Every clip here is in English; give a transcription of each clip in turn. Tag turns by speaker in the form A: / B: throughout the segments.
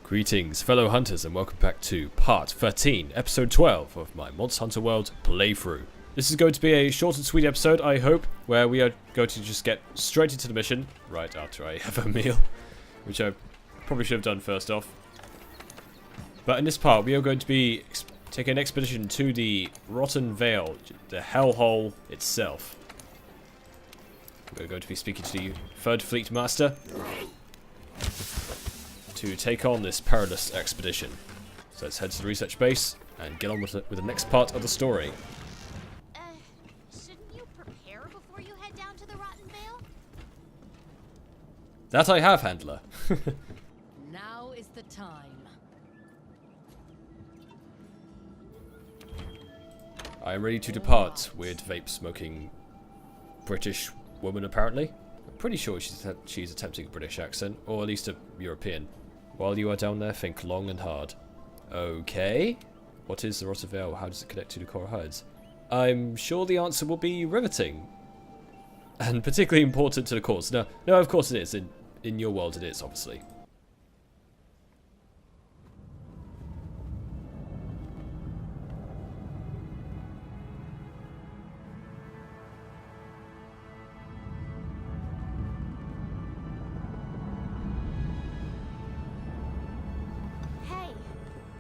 A: Greetings fellow hunters and welcome back to part 13, episode 12 of my Monster Hunter World playthrough. This is going to be a short and sweet episode, I hope, where we are going to just get straight into the mission right after I have a meal, which I probably should have done first off. But in this part we are going to be taking an expedition to the Rotten Vale, the hellhole itself. We're going to be speaking to the 3rd Fleet Master to take on this perilous expedition. So let's head to the research base and get on with the next part of the story.
B: Shouldn't you prepare before you head down to the Rotten Vale?
A: That I have, Handler.
C: Now is the time.
A: I am ready to depart, weird vape-smoking British woman, apparently. I'm pretty sure she's attempting a British accent, or at least a European. While you are down there, think long and hard. Okay. What is the Rotten Vale? How does it connect to the Coral Hides? I'm sure the answer will be riveting. And particularly important to the cause. No, of course it is. In your world it is, obviously.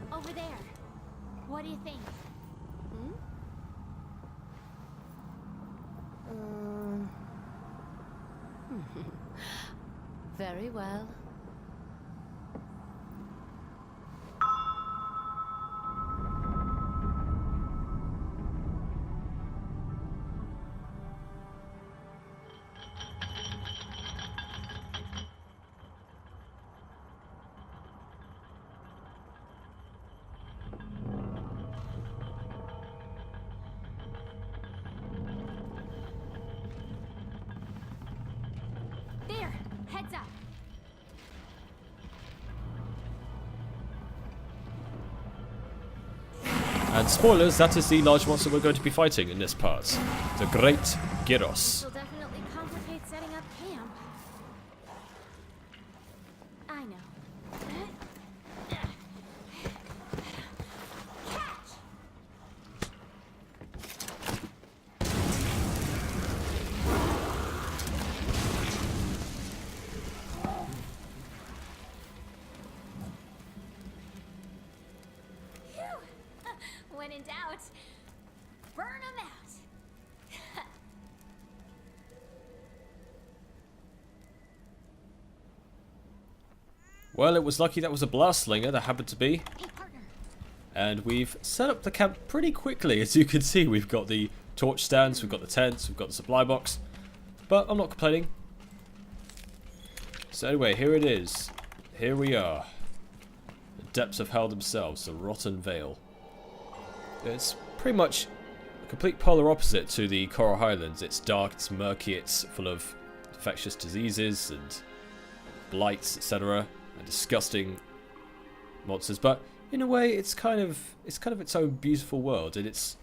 B: Over there. What do you think?
C: Very well.
B: There! Heads up!
A: And spoilers, that is the large monster we're going to be fighting in this part. The Great Girros.
B: It'll definitely complicate setting up camp. I know. Catch! When in doubt, burn them out.
A: Well, it was lucky that was a blast slinger that happened to be.
B: Hey, partner.
A: And we've set up the camp pretty quickly. As you can see, we've got the torch stands, we've got the tents, we've got the supply box. But I'm not complaining. So anyway, here it is. Here we are. The depths of hell themselves, the Rotten Vale. It's pretty much a complete polar opposite to the Coral Highlands. It's dark, it's murky, it's full of infectious diseases and blights, etc. and disgusting monsters. But in a way, it's kind of its own beautiful world, and it's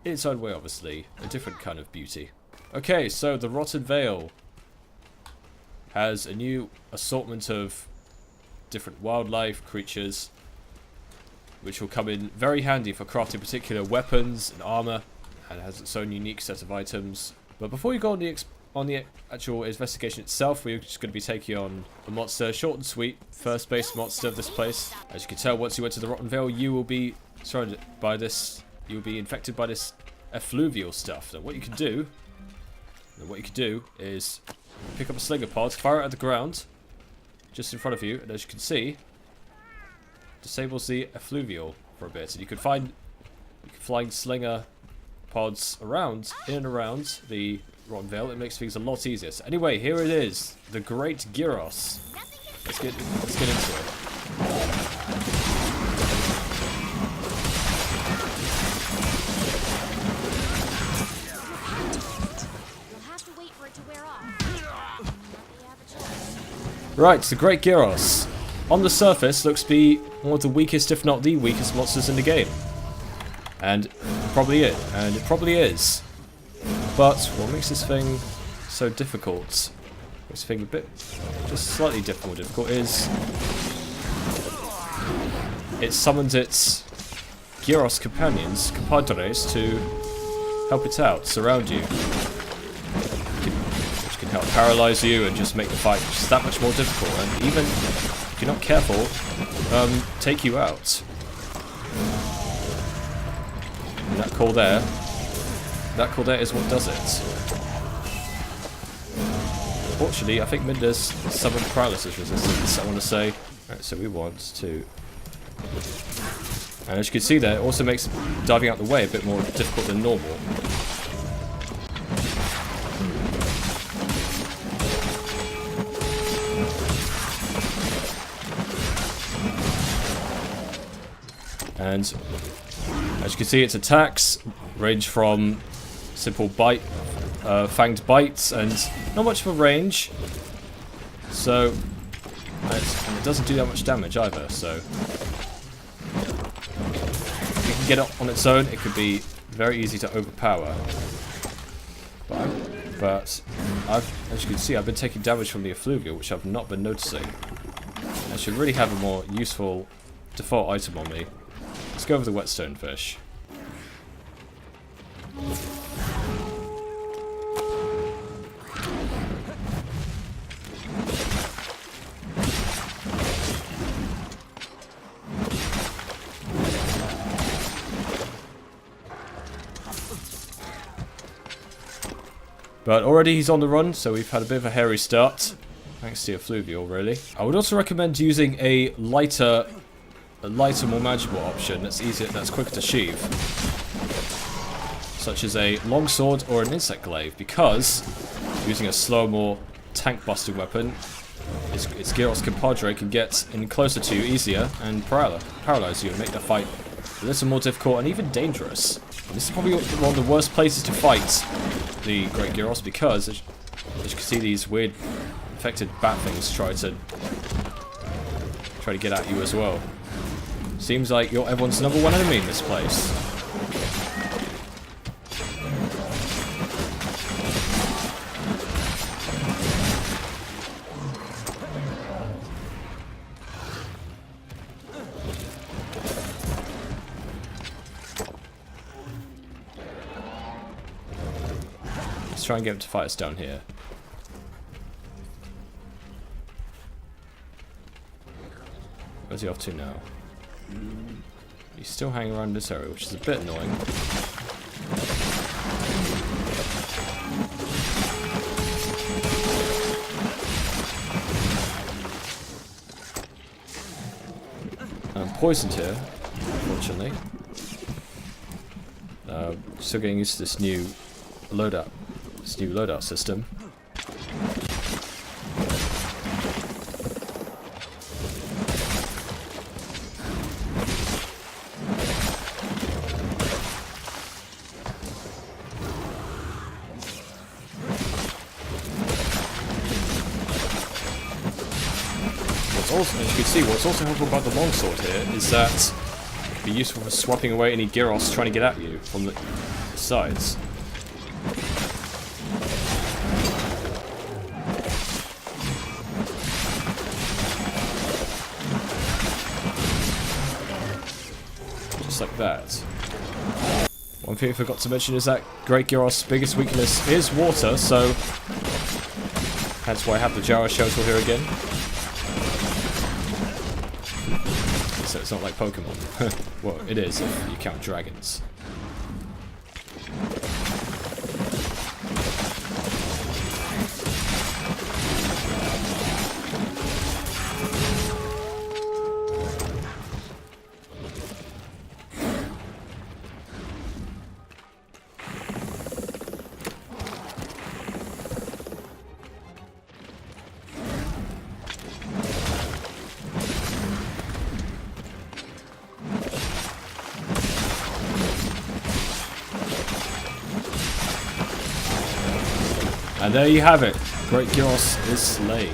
A: in its own way, obviously, a different kind of beauty. Okay, so the Rotten Vale has a new assortment of different wildlife, creatures, which will come in very handy for crafting particular weapons and armor, and has its own unique set of items. But before we go on the actual investigation itself, we're just going to be taking on the monster, short and sweet, first base monster of this place. As you can tell, once you went to the Rotten Vale, you will be surrounded by this. You will be infected by this effluvial stuff. Now, what you can do is pick up a slinger pod, fire it at the ground, just in front of you, and as you can see, disables the effluvial for a bit, and you can find flying slinger pods around, in and around the Rotten Vale. It makes things a lot easier. So anyway, here it is, the Great Girros. Let's get into it.
B: You'll have to wait for it to wear off. Not that you have a choice.
A: Right, the Great Girros. On the surface, looks to be one of the weakest, if not the weakest, monsters in the game. And it probably is. But what makes this thing so difficult, makes this thing a bit, just slightly more difficult, is it summons its Gyros companions, compadres, to help it out, surround you. Which can help paralyze you and just make the fight just that much more difficult, and even, if you're not careful, take you out. And that call there is what does it. Fortunately, I think Minda's summoned paralysis resistance, I want to say. Alright, so we want to... And as you can see there, it also makes diving out the way a bit more difficult than normal. And as you can see, its attacks range from simple bite, fanged bites, and not much of a range. So, and it doesn't do that much damage either. So, if you can get it on its own, it could be very easy to overpower. But as you can see, I've been taking damage from the effluvial, which I've not been noticing. I should really have a more useful default item on me. Let's go over the whetstone fish. But already he's on the run, so we've had a bit of a hairy start. Thanks to the effluvial, really. I would also recommend using a lighter, more manageable option that's easier, that's quicker to sheathe, such as a longsword or an insect glaive, because using a slow, more tank-busting weapon, its Gyros compadre can get in closer to you easier and paralyze you and make the fight a little more difficult and even dangerous. And this is probably one of the worst places to fight the Great Girros, because as you can see, these weird infected bat things try to get at you as well. Seems like you're everyone's number one enemy in this place. Let's try and get him to fight us down here. Where's he off to now? He's still hanging around this area, which is a bit annoying. I'm poisoned here, unfortunately. Still getting used to this new loadout system. Also, as you can see, what's also helpful about the longsword here is that it can be useful for swapping away any Gyros trying to get at you from the sides. Just like that. One thing I forgot to mention is that Great Gyros' biggest weakness is water, so that's why I have the Gyro Shuttle here again. So it's not like Pokemon. Well, it is if you count dragons. And there you have it. Great Gyros is slayed.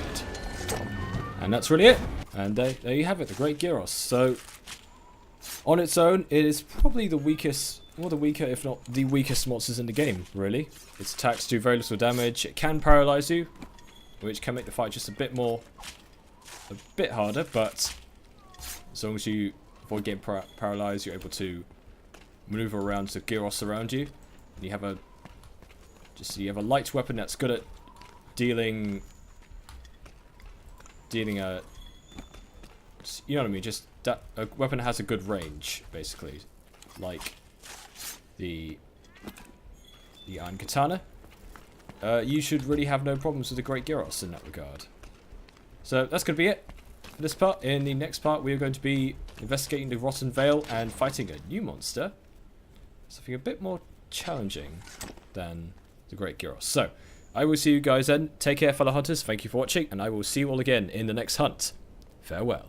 A: And that's really it. And there you have it, the Great Gyros. So, on its own, it is probably the weakest, one of the weaker, if not the weakest monsters in the game, really. Its attacks do very little damage. It can paralyze you, which can make the fight just a bit harder, but as long as you avoid getting paralyzed. You're able to maneuver around the Girros around you. And you have a light weapon that's good at dealing a, you know what I mean, just that a weapon has a good range, basically, like the Iron Katana. You should really have no problems with the Great Girros in that regard. So that's going to be it for this part. In the next part, we are going to be investigating the Rotten Vale and fighting a new monster, something a bit more challenging than the Great Girros. So I will see you guys then. Take care, fellow hunters. Thank you for watching, and I will see you all again in the next hunt. Farewell.